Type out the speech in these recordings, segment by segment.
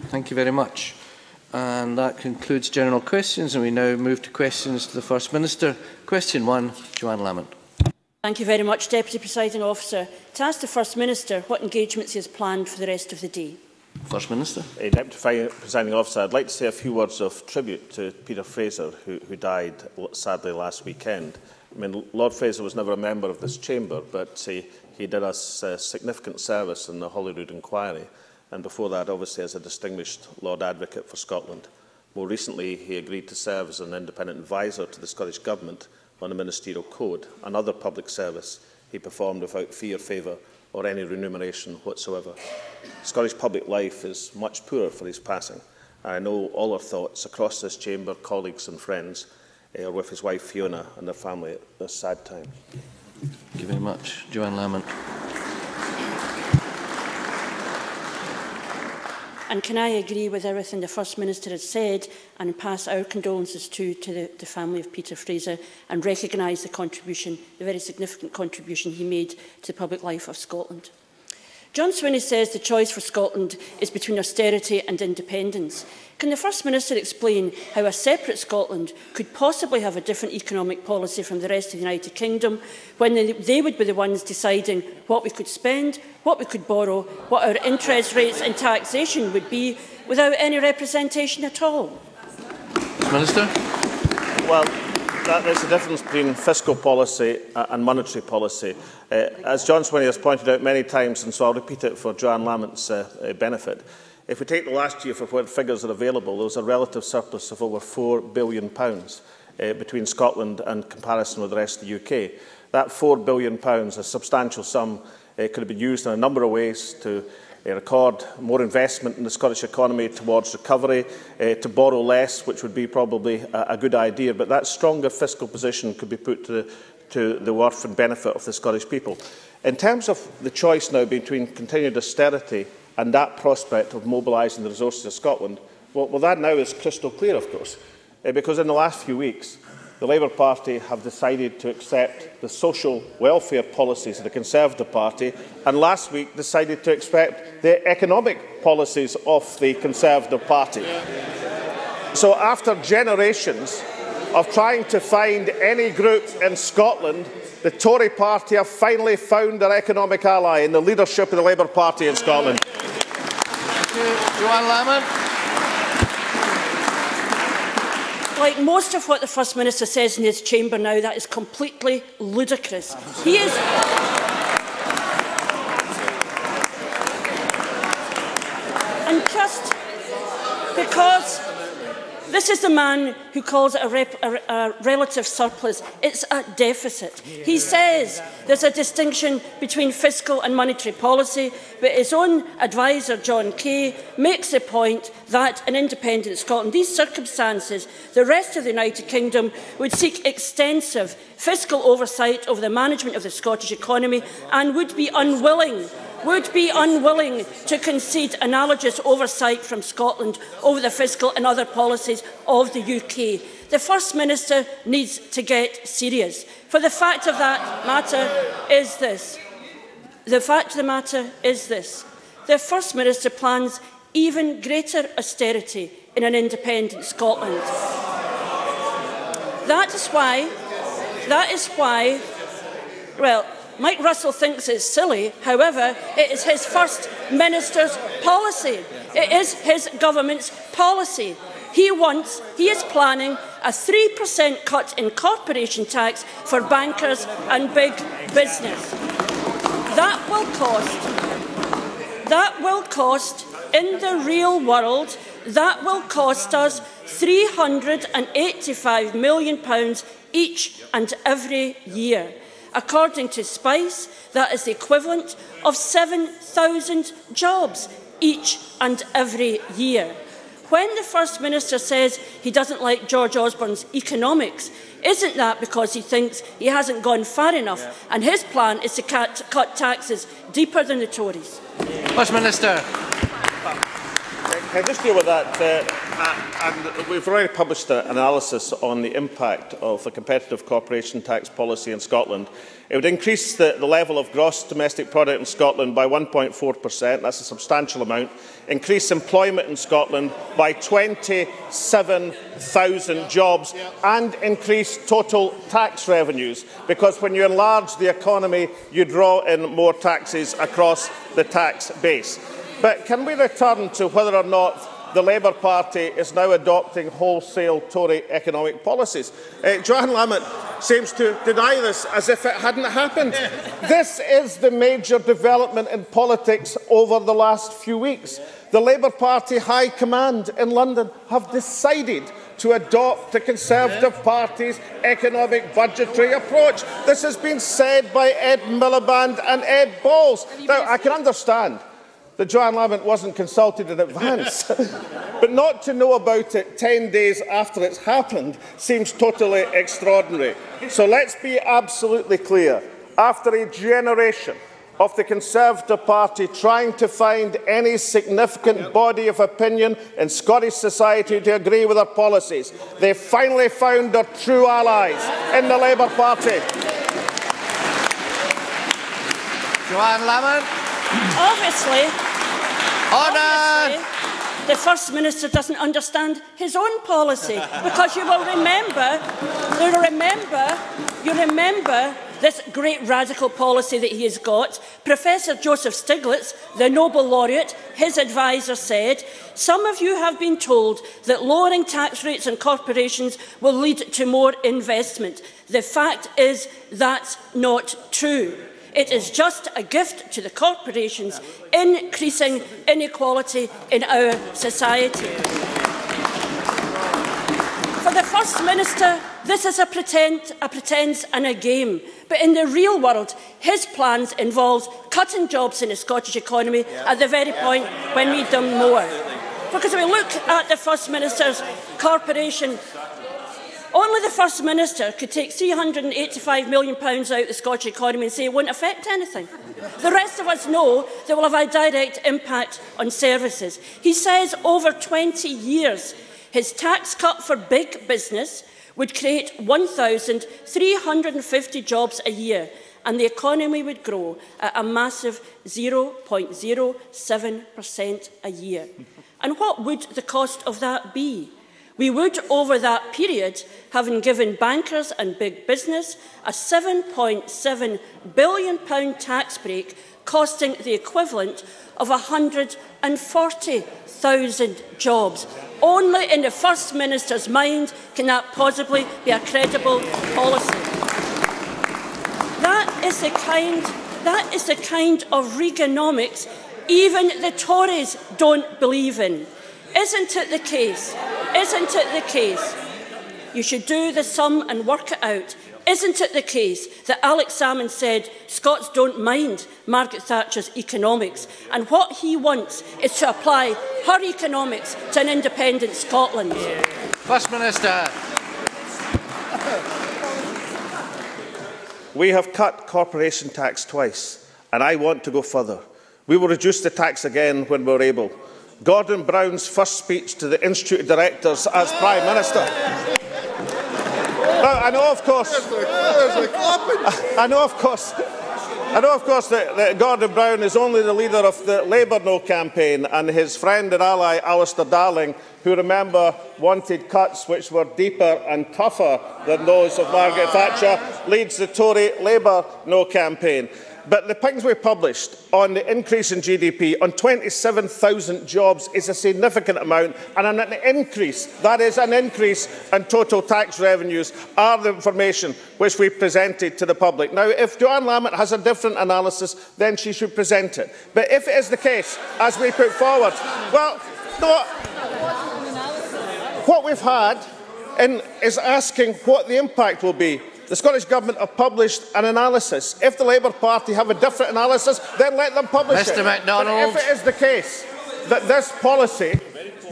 Thank you very much. And that concludes general questions, and we now move to questions to the First Minister. Question 1, Johann Lamont. Thank you very much, Deputy Presiding Officer. To ask the First Minister what engagements he has planned for the rest of the day. First Minister. Deputy Presiding Officer, I'd like to say a few words of tribute to Peter Fraser, who died sadly last weekend. I mean, Lord Fraser was never a member of this chamber, but he did us significant service in the Holyrood inquiry, and before that, obviously, as a distinguished Lord Advocate for Scotland. More recently, he agreed to serve as an independent advisor to the Scottish Government on the Ministerial Code, another public service he performed without fee or favour or any remuneration whatsoever. Scottish public life is much poorer for his passing. I know all our thoughts across this chamber, colleagues and friends, are with his wife Fiona and their family at this sad time. Thank you very much. Johann Lamont. And can I agree with everything the First Minister has said and pass our condolences to the family of Peter Fraser and recognise the contribution, the very significant contribution he made to the public life of Scotland. John Swinney says the choice for Scotland is between austerity and independence. Can the First Minister explain how a separate Scotland could possibly have a different economic policy from the rest of the United Kingdom when they would be the ones deciding what we could spend, what we could borrow, what our interest rates and taxation would be, without any representation at all? Minister. Well, that is the difference between fiscal policy and monetary policy. As John Swinney has pointed out many times, and so I'll repeat it for Johann Lamont's benefit, if we take the last year for what figures are available, there was a relative surplus of over £4 billion between Scotland and comparison with the rest of the UK. That £4 billion, a substantial sum, could have been used in a number of ways to record more investment in the Scottish economy towards recovery, to borrow less, which would be probably a good idea, but that stronger fiscal position could be put to the worth and benefit of the Scottish people. In terms of the choice now between continued austerity and that prospect of mobilising the resources of Scotland, well, that now is crystal clear, of course, because in the last few weeks, the Labour Party have decided to accept the social welfare policies of the Conservative Party, and last week decided to accept the economic policies of the Conservative Party. So after generations of trying to find any group in Scotland, the Tory party have finally found their economic ally in the leadership of the Labour Party in Scotland. Thank you. Johann Lamont. Like most of what the First Minister says in his chamber now, that is completely ludicrous. He is... And just because this is the man who calls it a relative surplus, it's a deficit. He says there's a distinction between fiscal and monetary policy, but his own adviser, John Kay, makes the point that in independent Scotland, these circumstances, the rest of the United Kingdom would seek extensive fiscal oversight over the management of the Scottish economy and would be unwilling to concede analogous oversight from Scotland over the fiscal and other policies of the UK. The First Minister needs to get serious. For the fact of that matter is this. The fact of the matter is this. The First Minister plans even greater austerity in an independent Scotland. That is why, well, Mike Russell thinks it's silly. However, it is his First Minister's policy. It is his government's policy. He is planning a 3% cut in corporation tax for bankers and big business. That will cost, in the real world, that will cost us £385 million each and every year. According to Spice, that is the equivalent of 7,000 jobs each and every year. When the First Minister says he doesn't like George Osborne's economics, isn't that because he thinks he hasn't gone far enough and his plan is to cut taxes deeper than the Tories? First Minister. Can I just deal with that? And we've already published an analysis on the impact of a competitive corporation tax policy in Scotland. It would increase the level of gross domestic product in Scotland by 1.4%, that's a substantial amount, increase employment in Scotland by 27,000 jobs, and increase total tax revenues, because when you enlarge the economy, you draw in more taxes across the tax base. But can we return to whether or not the Labour Party is now adopting wholesale Tory economic policies? Johann Lamont seems to deny this as if it hadn't happened. This is the major development in politics over the last few weeks. The Labour Party High Command in London have decided to adopt the Conservative Party's economic budgetary approach. This has been said by Ed Miliband and Ed Balls. Now, I can understand that Johann Lamont wasn't consulted in advance, but not to know about it 10 days after it's happened seems totally extraordinary. So let's be absolutely clear. After a generation of the Conservative Party trying to find any significant body of opinion in Scottish society to agree with their policies, they finally found their true allies in the Labour Party. Johann Lamont. Obviously, the First Minister doesn't understand his own policy, because you remember this great radical policy that he has got. Professor Joseph Stiglitz, the Nobel laureate, his adviser said, "Some of you have been told that lowering tax rates on corporations will lead to more investment. The fact is that's not true. It is just a gift to the corporations, increasing inequality in our society." For the First Minister, this is a pretence and a game. But in the real world, his plans involve cutting jobs in the Scottish economy at the very point when we need them more. Because if we look at the First Minister's corporation, only the First Minister could take £385 million out of the Scottish economy and say it won't affect anything. The rest of us know that it will have a direct impact on services. He says over 20 years his tax cut for big business would create 1,350 jobs a year, and the economy would grow at a massive 0.07% a year. And what would the cost of that be? We would, over that period, having given bankers and big business a £7.7 billion tax break, costing the equivalent of 140,000 jobs. Only in the First Minister's mind can that possibly be a credible policy. That is the kind of Reaganomics even the Tories don't believe in. Isn't it the case? Isn't it the case? You should do the sum and work it out. Isn't it the case that Alex-Salmond said Scots don't mind Margaret Thatcher's economics, and what he wants is to apply her economics to an independent Scotland? First Minister. We have cut corporation tax twice, and I want to go further. We will reduce the tax again when we're able. Gordon Brown's first speech to the Institute of Directors as Prime Minister. Now, I know, of course, that Gordon Brown is only the leader of the Labour No campaign, and his friend and ally Alistair Darling, who, remember, wanted cuts which were deeper and tougher than those of Margaret Thatcher, leads the Tory Labour No campaign. But the things we published on the increase in GDP, on 27,000 jobs, is a significant amount, and an increase, that is an increase in total tax revenues, are the information which we presented to the public. Now, if Johann Lamont has a different analysis, then she should present it. But if it is the case, as we put forward, well, no, what we've had is asking what the impact will be. The Scottish Government have published an analysis. If the Labour Party have a different analysis, then let them publish it. Mr. MacDonald. But if it is the case that this policy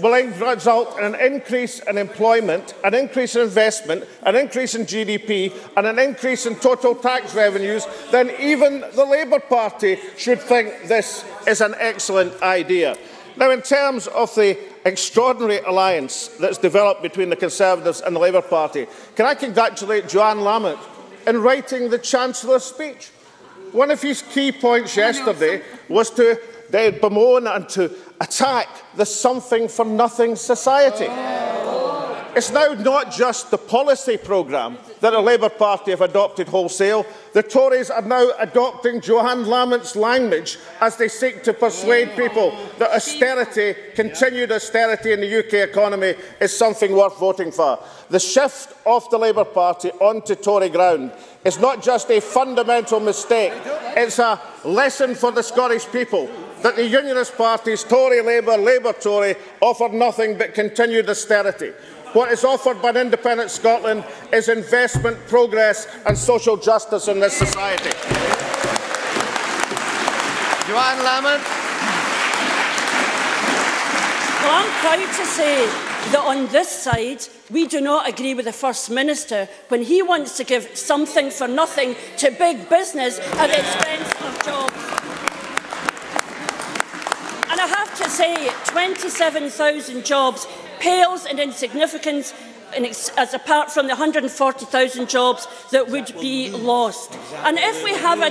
will result in an increase in employment, an increase in investment, an increase in GDP and an increase in total tax revenues, then even the Labour Party should think this is an excellent idea. Now, in terms of the extraordinary alliance that's developed between the Conservatives and the Labour Party, can I congratulate Johann Lamont in writing the Chancellor's speech? One of his key points yesterday was to bemoan and to attack the something-for-nothing society. It's now not just the policy programme that the Labour Party have adopted wholesale. The Tories are now adopting Johann Lamont's language as they seek to persuade people that austerity, continued austerity in the UK economy is something worth voting for. The shift of the Labour Party onto Tory ground is not just a fundamental mistake, it's a lesson for the Scottish people that the Unionist parties, Tory, Labour, Labour-Tory, offer nothing but continued austerity. What is offered by an independent Scotland is investment, progress and social justice in this society. Johann Lamont. Well, I'm proud to say that on this side, we do not agree with the First Minister when he wants to give something for nothing to big business at the expense of jobs. And I have to say, 27,000 jobs pales in insignificance as apart from the 140,000 jobs that would be lost. And if we have a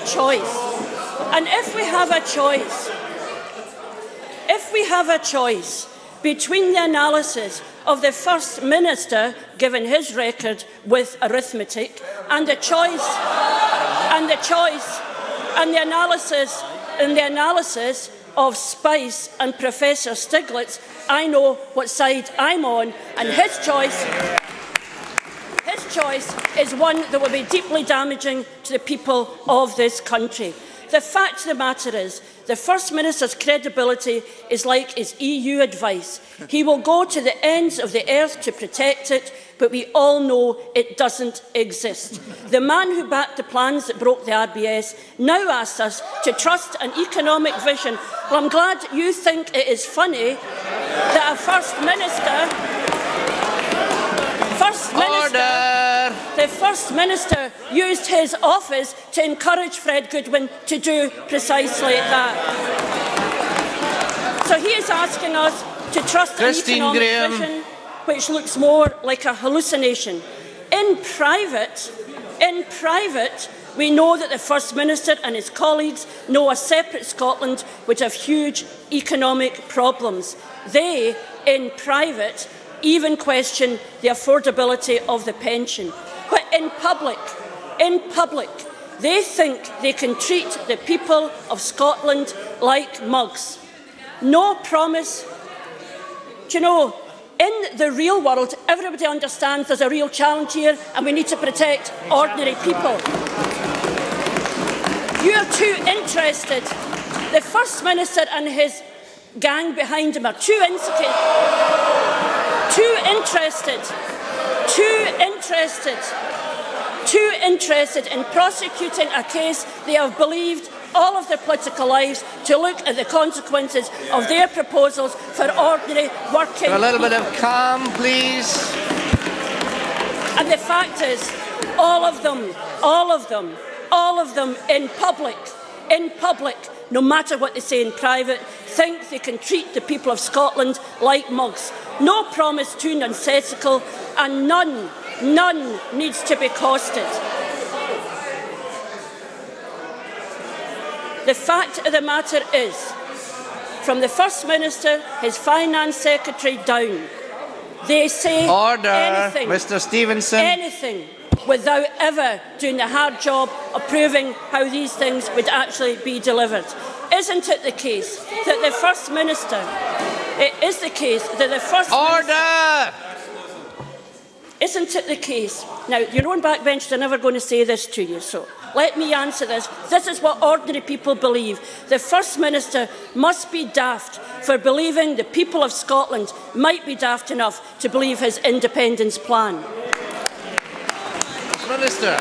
choice, between the analysis of the First Minister, given his record with arithmetic, and the analysis of Spice and Professor Stiglitz, I know what side I'm on, and his choice is one that will be deeply damaging to the people of this country. The fact of the matter is, the First Minister's credibility is like his EU advice. He will go to the ends of the earth to protect it, but we all know it doesn't exist. The man who backed the plans that broke the RBS now asks us to trust an economic vision. Well, I'm glad you think it is funny that a the First Minister used his office to encourage Fred Goodwin to do precisely that. So he is asking us to trust an economic vision which looks more like a hallucination. In private, we know that the First Minister and his colleagues know a separate Scotland would have huge economic problems. They, in private, even question the affordability of the pension. But in public, they think they can treat the people of Scotland like mugs. No promise. Do you know, in the real world, everybody understands there's a real challenge here and we need to protect ordinary people. You are too interested. The First Minister and his gang behind him are too interested in prosecuting a case they have believed all of their political lives to look at the consequences of their proposals for ordinary working people. A little bit of calm, please. And the fact is, all of them in public, no matter what they say in private, think they can treat the people of Scotland like mugs. No promise too nonsensical, and none needs to be costed. The fact of the matter is, from the First Minister, his Finance Secretary down, they say anything, Mr. Stevenson. Anything without ever doing the hard job of proving how these things would actually be delivered. Isn't it the case that the First Minister... Isn't it the case... Now, your own backbenchers are never going to say this to you, so let me answer this. This is what ordinary people believe. The First Minister must be daft for believing the people of Scotland might be daft enough to believe his independence plan. Minister.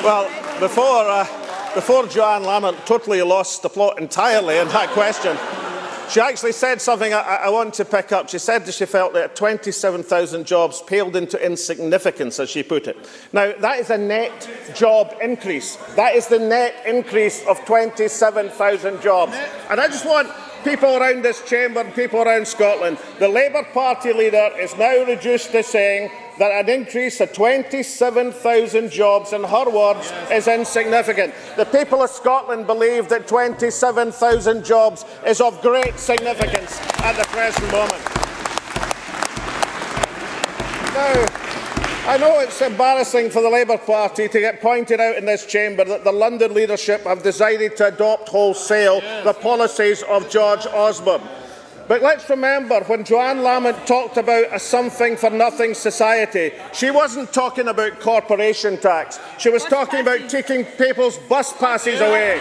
Well, before Johann Lamont totally lost the plot entirely in that question, she actually said something I want to pick up. She said that she felt that 27,000 jobs paled into insignificance, as she put it. Now, that is a net job increase. That is the net increase of 27,000 jobs. And I just want people around this chamber and people around Scotland, the Labour Party leader is now reduced to saying that an increase of 27,000 jobs, in her words, is insignificant. The people of Scotland believe that 27,000 jobs is of great significance at the present moment. Now, I know it's embarrassing for the Labour Party to get pointed out in this chamber that the London leadership have decided to adopt wholesale the policies of George Osborne. But let's remember, when Johann Lamont talked about a something-for-nothing society, she wasn't talking about corporation tax. She was talking about taking people's bus passes away.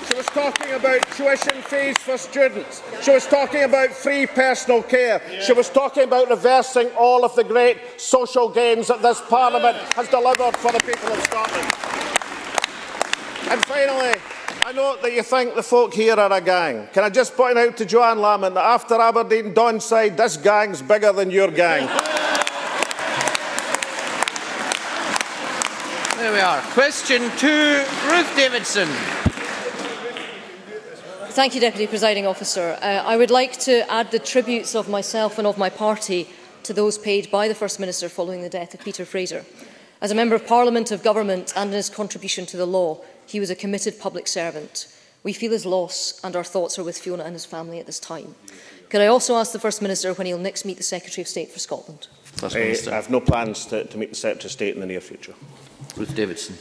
She was talking about tuition fees for students. She was talking about free personal care. She was talking about reversing all of the great social gains that this Parliament has delivered for the people of Scotland. And finally, I note that you think the folk here are a gang. Can I just point out to Johann Lamont that after Aberdeen Donside, this gang's bigger than your gang. There we are. Question 2, Ruth Davidson. Thank you, Deputy Presiding Officer. I would like to add the tributes of myself and of my party to those paid by the First Minister following the death of Peter Fraser. As a Member of Parliament, of Government and in his contribution to the law, he was a committed public servant. We feel his loss and our thoughts are with Fiona and his family at this time. Could I also ask the First Minister when he will next meet the Secretary of State for Scotland? I have no plans to meet the Secretary of State in the near future. Ruth Davidson.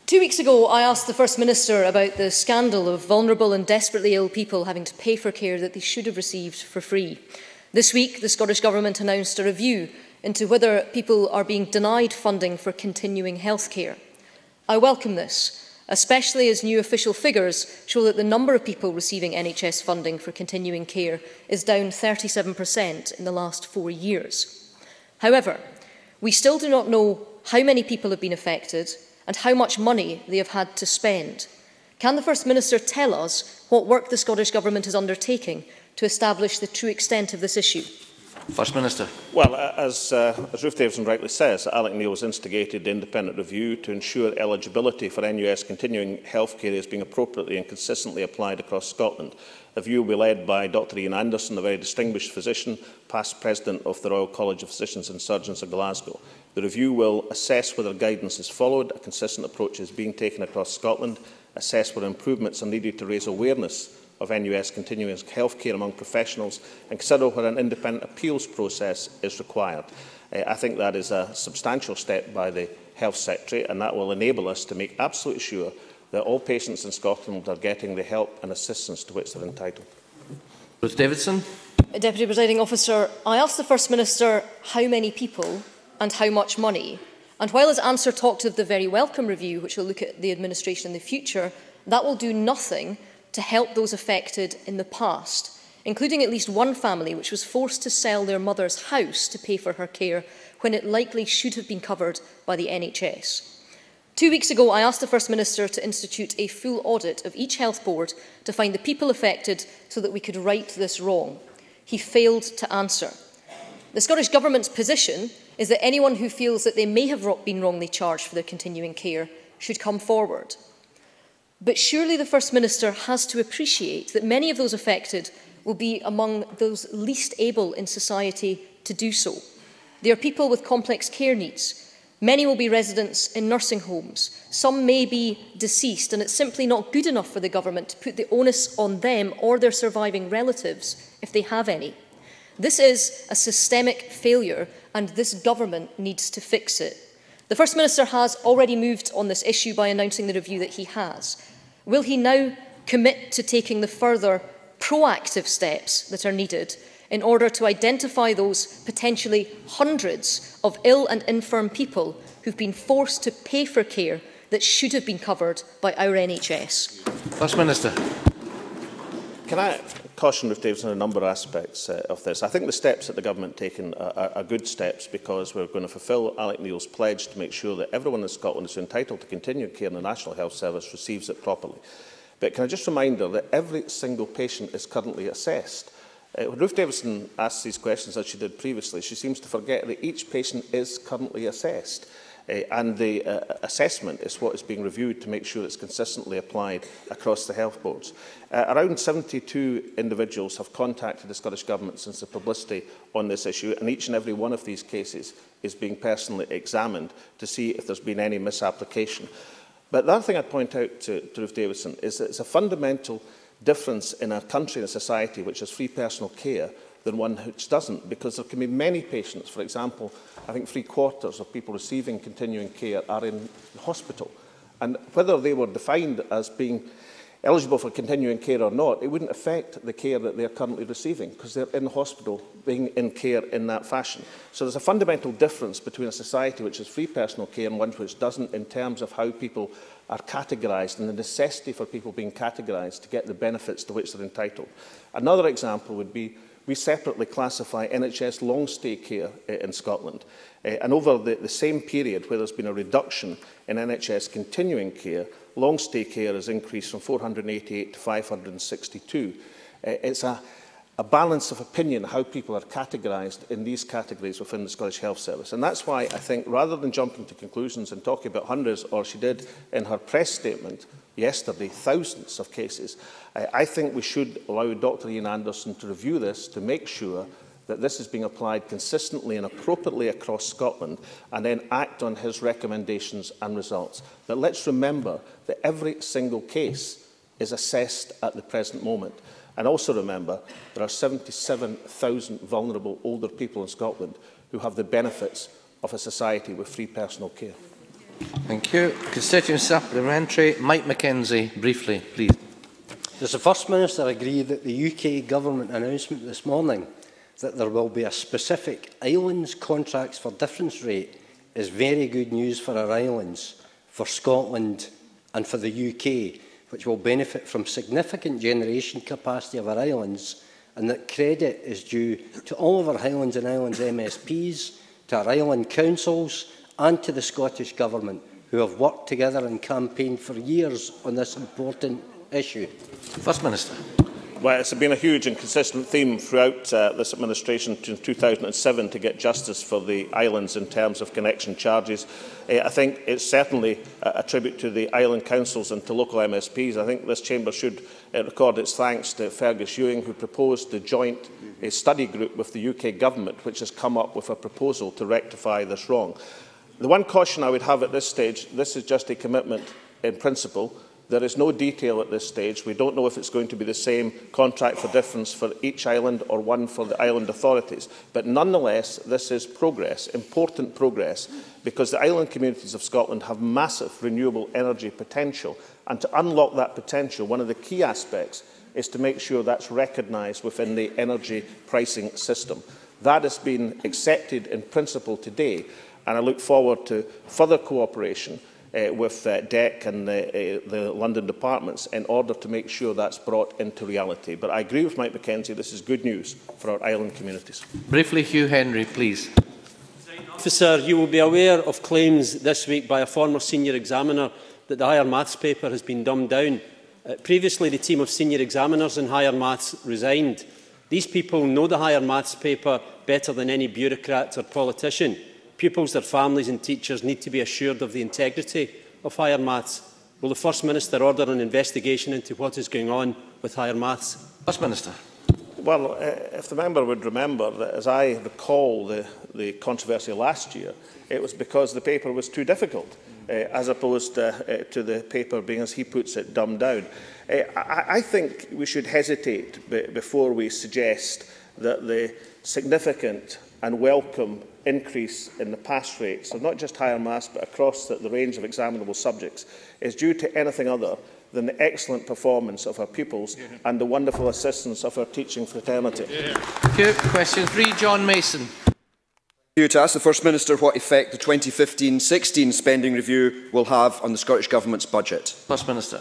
2 weeks ago, I asked the First Minister about the scandal of vulnerable and desperately ill people having to pay for care that they should have received for free. This week, the Scottish Government announced a review into whether people are being denied funding for continuing health care. I welcome this, especially as new official figures show that the number of people receiving NHS funding for continuing care is down 37% in the last 4 years. However, we still do not know how many people have been affected and how much money they have had to spend. Can the First Minister tell us what work the Scottish Government is undertaking to establish the true extent of this issue? First Minister. Well, as Ruth Davidson rightly says, Alex Neil has instigated the independent review to ensure eligibility for NUS continuing health care is being appropriately and consistently applied across Scotland. The review will be led by Dr Ian Anderson, a very distinguished physician, past President of the Royal College of Physicians and Surgeons of Glasgow. The review will assess whether guidance is followed, a consistent approach is being taken across Scotland, assess whether improvements are needed to raise awareness of NUS continuing health care among professionals, and consider whether an independent appeals process is required. I think that is a substantial step by the Health Secretary, and that will enable us to make absolutely sure that all patients in Scotland are getting the help and assistance to which they are entitled. Ruth Davidson. Deputy Presiding Officer, I asked the First Minister how many people and how much money. And while his answer talked of the very welcome review, which will look at the administration in the future, that will do nothing to help those affected in the past, including at least one family which was forced to sell their mother's house to pay for her care when it likely should have been covered by the NHS. 2 weeks ago, I asked the First Minister to institute a full audit of each health board to find the people affected so that we could right this wrong. He failed to answer. The Scottish Government's position is that anyone who feels that they may have been wrongly charged for their continuing care should come forward. But surely the First Minister has to appreciate that many of those affected will be among those least able in society to do so. They are people with complex care needs. Many will be residents in nursing homes. Some may be deceased, and it's simply not good enough for the Government to put the onus on them or their surviving relatives, if they have any. This is a systemic failure, and this Government needs to fix it. The First Minister has already moved on this issue by announcing the review that he has. Will he now commit to taking the further proactive steps that are needed in order to identify those potentially hundreds of ill and infirm people who've been forced to pay for care that should have been covered by our NHS? First Minister. Can I caution Ruth Davidson on a number of aspects of this? I think the steps that the Government taken are good steps, because we're going to fulfil Alex Neil's pledge to make sure that everyone in Scotland is entitled to continued care in the National Health Service receives it properly. But can I just remind her that every single patient is currently assessed? When Ruth Davidson asks these questions, as she did previously, she seems to forget that each patient is currently assessed. and the assessment is what is being reviewed to make sure it's consistently applied across the health boards. Around 72 individuals have contacted the Scottish Government since the publicity on this issue, and each and every one of these cases is being personally examined to see if there's been any misapplication. But the other thing I'd point out to Ruth Davidson is that it's a fundamental difference in a country and a society which has free personal care than one which doesn't, because there can be many patients. For example, I think 3/4 of people receiving continuing care are in hospital. And whether they were defined as being eligible for continuing care or not, it wouldn't affect the care that they're currently receiving, because they're in hospital being in care in that fashion. So there's a fundamental difference between a society which has free personal care and one which doesn't, in terms of how people are categorised and the necessity for people being categorised to get the benefits to which they're entitled. Another example would be we separately classify NHS long-stay care in Scotland. And over the same period where there's been a reduction in NHS continuing care, long-stay care has increased from 488 to 562. It's a balance of opinion how people are categorised in these categories within the Scottish Health Service. And that's why I think, rather than jumping to conclusions and talking about hundreds, or she did in her press statement yesterday, thousands of cases, I think we should allow Dr Ian Anderson to review this to make sure that this is being applied consistently and appropriately across Scotland, and then act on his recommendations and results. But let's remember that every single case is assessed at the present moment. And also remember, there are 77,000 vulnerable older people in Scotland who have the benefits of a society with free personal care. Thank you. Constituent supplementary, Mike Mackenzie, briefly, please. Does the First Minister agree that the UK Government announcement this morning that there will be a specific islands contracts for difference rate is very good news for our islands, for Scotland and for the UK, which will benefit from significant generation capacity of our islands, and that credit is due to all of our Highlands and Islands MSPs, to our island councils and to the Scottish Government, who have worked together and campaigned for years on this important issue? First Minister. Well, it's been a huge and consistent theme throughout this administration in 2007 to get justice for the islands in terms of connection charges. I think it's certainly a tribute to the island councils and to local MSPs. I think this chamber should record its thanks to Fergus Ewing, who proposed the joint study group with the UK Government, which has come up with a proposal to rectify this wrong. The one caution I would have at this stage, this is just a commitment in principle. There is no detail at this stage. We don't know if it's going to be the same contract for difference for each island or one for the island authorities. But nonetheless, this is progress, important progress, because the island communities of Scotland have massive renewable energy potential. And to unlock that potential, one of the key aspects is to make sure that's recognised within the energy pricing system. That has been accepted in principle today, and I look forward to further cooperation with DEC and the London departments in order to make sure that's brought into reality. But I agree with Mike Mackenzie, this is good news for our island communities. Briefly, Hugh Henry, please. Officer, you will be aware of claims this week by a former senior examiner that the higher maths paper has been dumbed down. Previously, the team of senior examiners in higher maths resigned. These people know the higher maths paper better than any bureaucrat or politician. Pupils, their families and teachers need to be assured of the integrity of higher maths. Will the First Minister order an investigation into what is going on with higher maths? First Minister. Well, if the member would remember that, as I recall the controversy last year, it was because the paper was too difficult, as opposed to the paper being, as he puts it, dumbed down. I think we should hesitate before we suggest that the significant and welcome increase in the pass rates of not just higher maths but across the range of examinable subjects is due to anything other than the excellent performance of our pupils and the wonderful assistance of our teaching fraternity. Question 3, John Mason. To ask the First Minister what effect the 2015-16 spending review will have on the Scottish Government's budget. First Minister.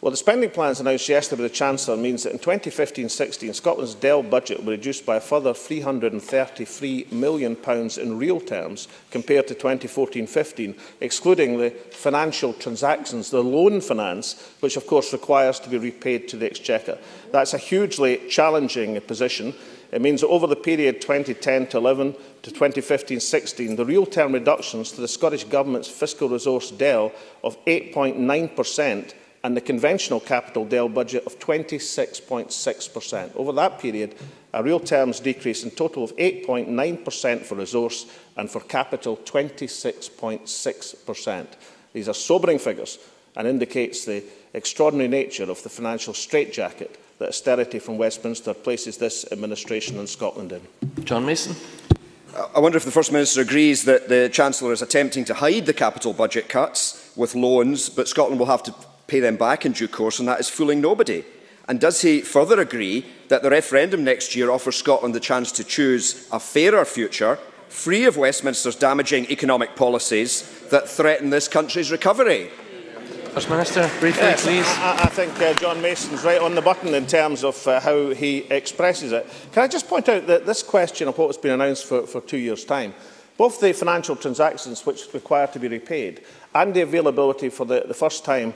Well, the spending plans announced yesterday by the Chancellor means that in 2015-16, Scotland's DEL budget will be reduced by a further £333 million in real terms compared to 2014-15, excluding the financial transactions, the loan finance, which of course requires to be repaid to the Exchequer. That's a hugely challenging position. It means that over the period 2010 to 11 to 2015-16, the real-term reductions to the Scottish Government's fiscal resource DEL of 8.9% and the conventional capital DEL budget of 26.6%. Over that period, a real terms decrease in total of 8.9% for resource and for capital 26.6%. These are sobering figures and indicates the extraordinary nature of the financial straitjacket that austerity from Westminster places this administration and Scotland in. John Mason. I wonder if the First Minister agrees that the Chancellor is attempting to hide the capital budget cuts with loans, but Scotland will have to pay them back in due course, and that is fooling nobody. And does he further agree that the referendum next year offers Scotland the chance to choose a fairer future, free of Westminster's damaging economic policies that threaten this country's recovery? First Minister, briefly, yes, please. I think John Mason's right on the button in terms of how he expresses it. Can I just point out that this question of what has been announced for 2 years' time, both the financial transactions which require to be repaid and the availability for the first time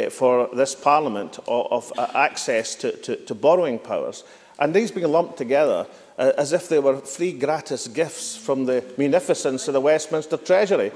for this Parliament of access to borrowing powers, and these being lumped together as if they were free gratis gifts from the munificence of the Westminster Treasury.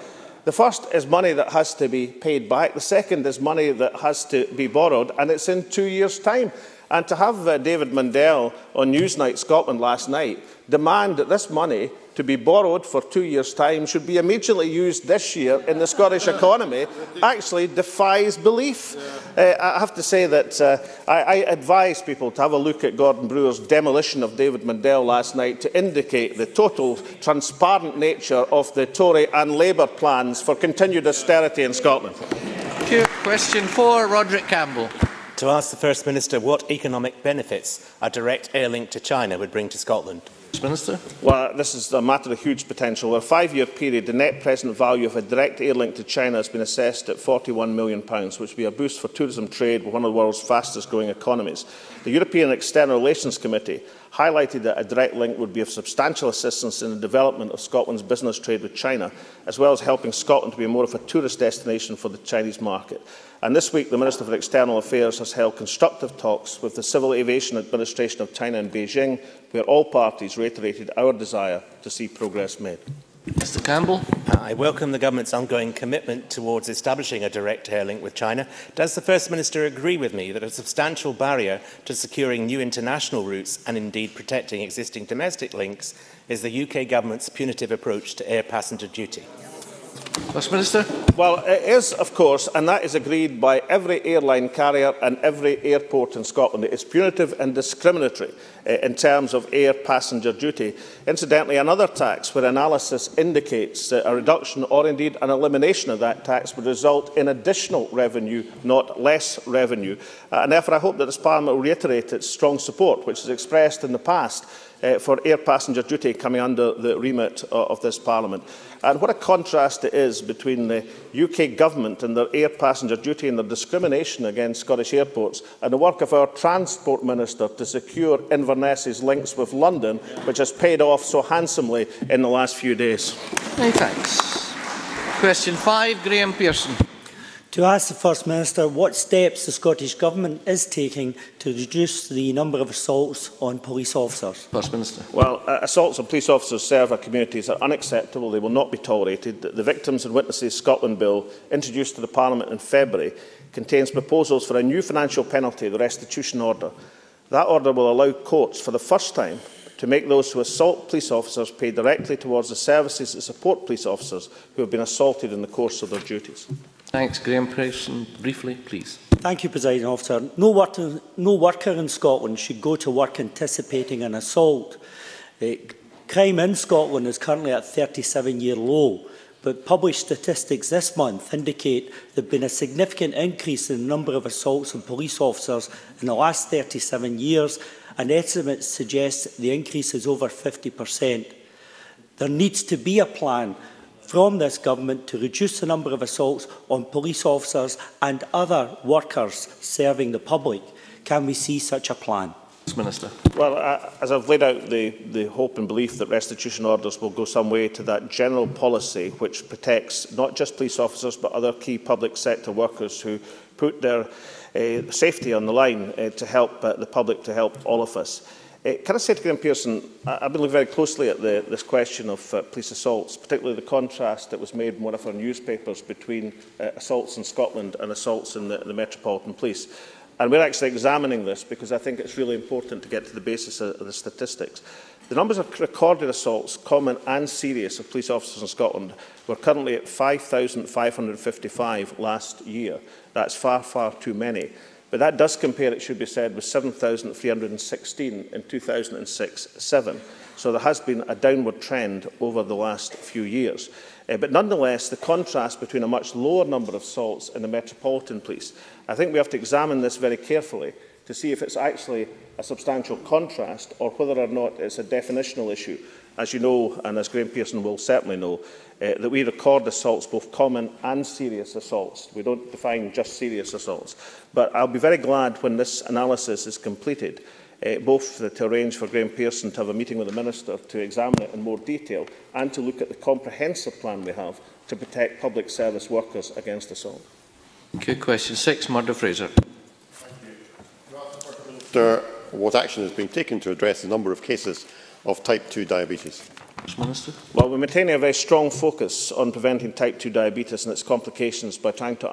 The first is money that has to be paid back. The second is money that has to be borrowed, and it's in 2 years' time. And to have David Mundell on Newsnight Scotland last night demand that this money to be borrowed for 2 years' time should be immediately used this year in the Scottish economy actually defies belief. I have to say that I advise people to have a look at Gordon Brewer's demolition of David Mundell last night to indicate the total transparent nature of the Tory and Labour plans for continued austerity in Scotland. Thank you. Question 4, Roderick Campbell. To ask the First Minister what economic benefits a direct air link to China would bring to Scotland. Minister. Well, this is a matter of huge potential. Over a 5-year period, the net present value of a direct air link to China has been assessed at £41 million, which would be a boost for tourism trade with one of the world's fastest growing economies. The European External Relations Committee highlighted that a direct link would be of substantial assistance in the development of Scotland's business trade with China, as well as helping Scotland to be more of a tourist destination for the Chinese market. And this week, the Minister for External Affairs has held constructive talks with the Civil Aviation Administration of China in Beijing, where all parties reiterated our desire to see progress made. Mr Campbell. I welcome the Government's ongoing commitment towards establishing a direct air link with China. Does the First Minister agree with me that a substantial barrier to securing new international routes and indeed protecting existing domestic links is the UK Government's punitive approach to air passenger duty? First Minister. Well, it is, of course, and that is agreed by every airline carrier and every airport in Scotland. It is punitive and discriminatory in terms of air passenger duty. Incidentally, another tax where analysis indicates a reduction or indeed an elimination of that tax would result in additional revenue, not less revenue. And therefore, I hope that this Parliament will reiterate its strong support, which is expressed in the past, for air passenger duty coming under the remit of this Parliament. And what a contrast it is between the UK Government and their air passenger duty and their discrimination against Scottish airports and the work of our Transport Minister to secure Inverness's links with London, which has paid off so handsomely in the last few days. Many thanks. Question 5, Graeme Pearson. To ask the First Minister what steps the Scottish Government is taking to reduce the number of assaults on police officers. First Minister. Well, assaults on police officers serve our communities are unacceptable. They will not be tolerated. The Victims and Witnesses Scotland Bill, introduced to the Parliament in February, contains proposals for a new financial penalty, the restitution order. That order will allow courts, for the first time, to make those who assault police officers pay directly towards the services that support police officers who have been assaulted in the course of their duties. Thanks, Graeme Pearson. Briefly, please. Thank you, Presiding Officer. No worker in Scotland should go to work anticipating an assault. Crime in Scotland is currently at a 37-year low, but published statistics this month indicate there has been a significant increase in the number of assaults on police officers in the last 37 years, and estimates suggest the increase is over 50%. There needs to be a plan from this Government to reduce the number of assaults on police officers and other workers serving the public. Can we see such a plan? Minister. Well, as I've laid out the hope and belief that restitution orders will go some way to that general policy which protects not just police officers but other key public sector workers who put their safety on the line to help the public, to help all of us. Can I say to Graeme Pearson, I've been looking very closely at this question of police assaults, particularly the contrast that was made in one of our newspapers between assaults in Scotland and assaults in the Metropolitan Police. And we're actually examining this because I think it's really important to get to the basis of the statistics. The numbers of recorded assaults, common and serious, of police officers in Scotland were currently at 5,555 last year. That's far, far too many. But that does compare, it should be said, with 7,316 in 2006-07. So there has been a downward trend over the last few years. But nonetheless, the contrast between a much lower number of assaults in the Metropolitan Police, I think we have to examine this very carefully to see if it's actually a substantial contrast or whether or not it's a definitional issue. As you know, and as Graeme Pearson will certainly know, that we record assaults, both common and serious assaults. We don't define just serious assaults. But I'll be very glad when this analysis is completed, both to arrange for Graeme Pearson to have a meeting with the Minister to examine it in more detail and to look at the comprehensive plan we have to protect public service workers against assault. Okay, question 6, Murdo Fraser. Minister, what action has been taken to address the number of cases of type 2 diabetes? Minister. Well, we're maintaining a very strong focus on preventing type 2 diabetes and its complications by trying to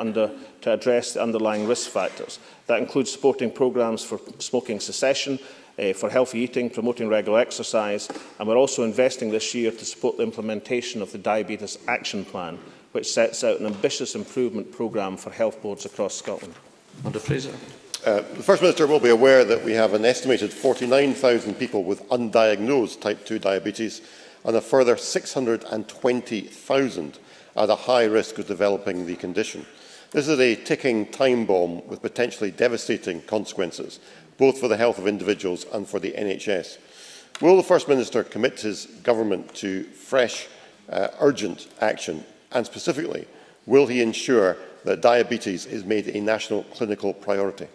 address the underlying risk factors. That includes supporting programmes for smoking cessation, for healthy eating, promoting regular exercise, and we're also investing this year to support the implementation of the Diabetes Action Plan, which sets out an ambitious improvement programme for health boards across Scotland. Murdo Fraser. The First Minister will be aware that we have an estimated 49,000 people with undiagnosed type 2 diabetes and a further 620,000 at a high risk of developing the condition. This is a ticking time bomb with potentially devastating consequences, both for the health of individuals and for the NHS. Will the First Minister commit his government to fresh, urgent action, and specifically, will he ensure that diabetes is made a national clinical priority?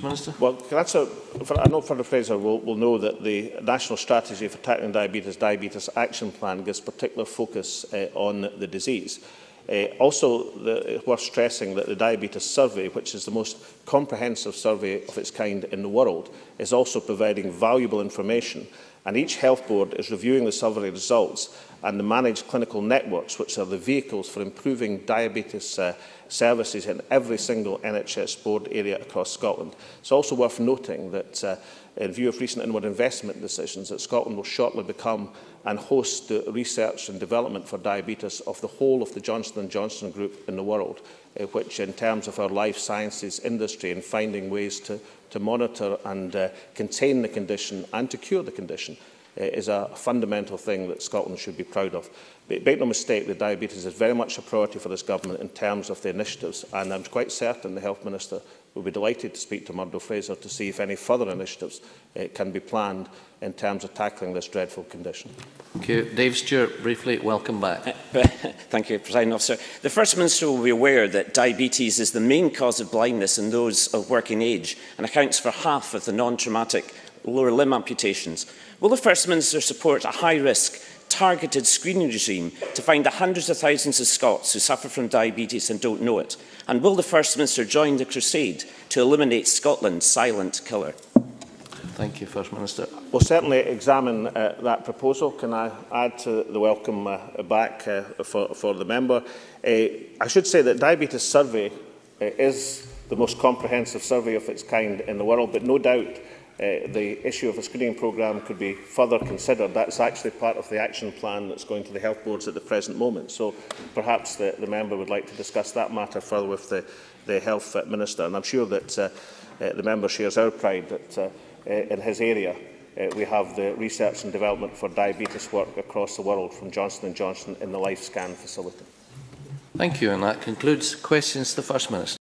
Minister. Well, I know Murdo Fraser will know that the National Strategy for Tackling Diabetes Action Plan gives particular focus on the disease. Also, it's worth stressing that the Diabetes Survey, which is the most comprehensive survey of its kind in the world, is also providing valuable information, and each health board is reviewing the survey results and the managed clinical networks, which are the vehicles for improving diabetes services in every single NHS board area across Scotland. It's also worth noting that, in view of recent inward investment decisions, that Scotland will shortly become and host the research and development for diabetes of the whole of the Johnson & Johnson group in the world, which in terms of our life sciences industry and finding ways to monitor and contain the condition and to cure the condition, is a fundamental thing that Scotland should be proud of. But make no mistake, that diabetes is very much a priority for this government in terms of the initiatives, and I'm quite certain the Health Minister will be delighted to speak to Murdo Fraser to see if any further initiatives can be planned in terms of tackling this dreadful condition. Thank you. Dave Stewart, briefly, welcome back. Thank you, Presiding Officer. The First Minister will be aware that diabetes is the main cause of blindness in those of working age and accounts for half of the non-traumatic lower limb amputations. Will the First Minister support a high-risk, targeted screening regime to find the hundreds of thousands of Scots who suffer from diabetes and don't know it? And will the First Minister join the crusade to eliminate Scotland's silent killer? Thank you, First Minister. We'll certainly examine that proposal. Can I add to the welcome back for the member? I should say that Diabetes Survey is the most comprehensive survey of its kind in the world, but no doubt the issue of a screening programme could be further considered. That's actually part of the action plan that's going to the health boards at the present moment. So perhaps the member would like to discuss that matter further with the Health Minister. And I'm sure that the member shares our pride that in his area we have the research and development for diabetes work across the world from Johnson & Johnson in the LifeScan facility. Thank you, and that concludes questions to the First Minister.